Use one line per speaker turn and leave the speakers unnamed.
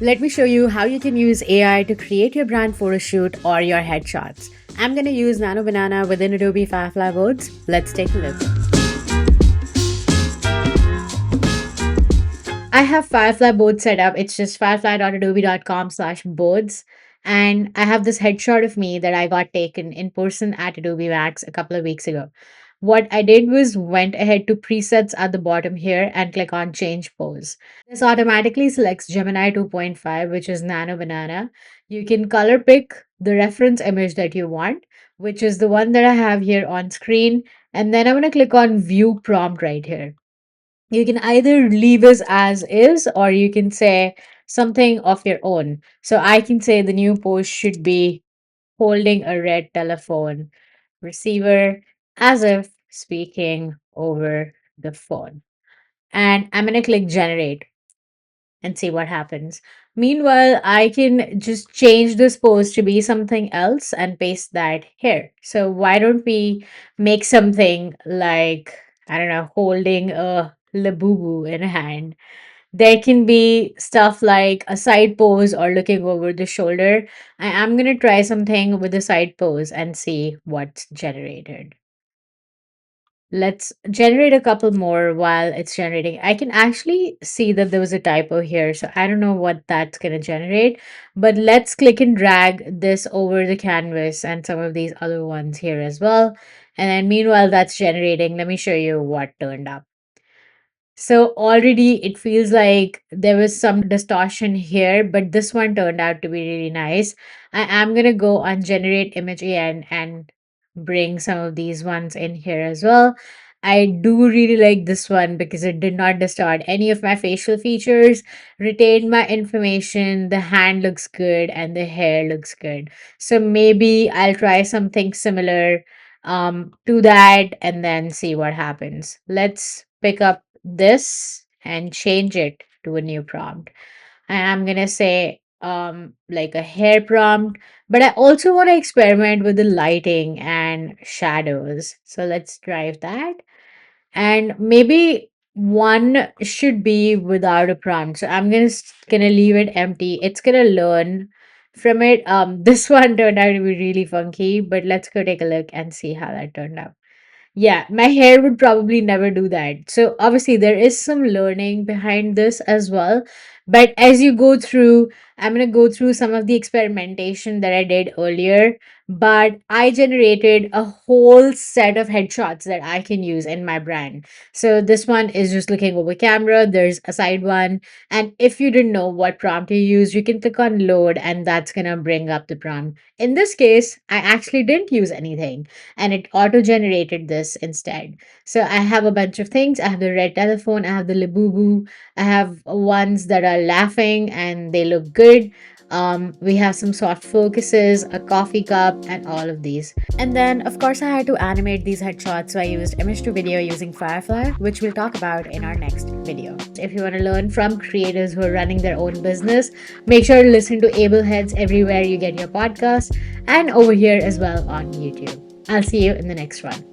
Let me show you how you can use AI to create your brand photo shoot or your headshots. I'm going to use Nano Banana within Adobe Firefly Boards. Let's take a look. I have Firefly Boards set up. It's just firefly.adobe.com/boards. And I have this headshot of me that I got taken in person at Adobe Max a couple of weeks ago. What I did was went ahead to presets at the bottom here and click on change pose. This automatically selects Gemini 2.5, which is Nano Banana. You can color pick the reference image that you want, which is the one that I have here on screen. And then I'm going to click on view prompt right here. You can either leave as is, or you can say something of your own. So I can say the new post should be holding a red telephone receiver as if speaking over the phone. And I'm going to click generate and see what happens. Meanwhile, I can just change this post to be something else and paste that here. So why don't we make something like, I don't know, holding a labubu in a hand. There can be stuff like a side pose or looking over the shoulder. I'm going to try something with a side pose and see what's generated. Let's generate a couple more while it's generating. I can actually see that there was a typo here, so I don't know what that's going to generate, but let's click and drag this over the canvas and some of these other ones here as well. And then meanwhile that's generating, let me show you what turned up. So already it feels like there was some distortion here, but this one turned out to be really nice. I am going to go on generate image again and bring some of these ones in here as well. I do really like this one because it did not distort any of my facial features, retained my information, the hand looks good, and the hair looks good. So maybe I'll try something similar to that and then see what happens. Let's pick up this and change it to a new prompt. And I'm gonna say like a hair prompt, but I also want to experiment with the lighting and shadows. So let's drive that. And maybe one should be without a prompt. So I'm gonna leave it empty. It's gonna learn from it. This one turned out to be really funky, but let's go take a look and see how that turned out. Yeah, my hair would probably never do that. So obviously there is some learning behind this as well. But as you go through, I'm going to go through some of the experimentation that I did earlier, but I generated a whole set of headshots that I can use in my brand. So this one is just looking over camera, there's a side one, and if you didn't know what prompt you use, you can click on load and that's going to bring up the prompt. In this case, I actually didn't use anything and it auto generated this instead. So I have a bunch of things. I have the red telephone, I have the Labubu, I have ones that are laughing and they look good. We have some soft focuses, a coffee cup, and all of these. And then, of course, I had to animate these headshots, so I used image to video using Firefly, which we'll talk about in our next video. If you want to learn from creators who are running their own business, make sure to listen to Ableheads everywhere you get your podcasts and over here as well on YouTube. I'll see you in the next one.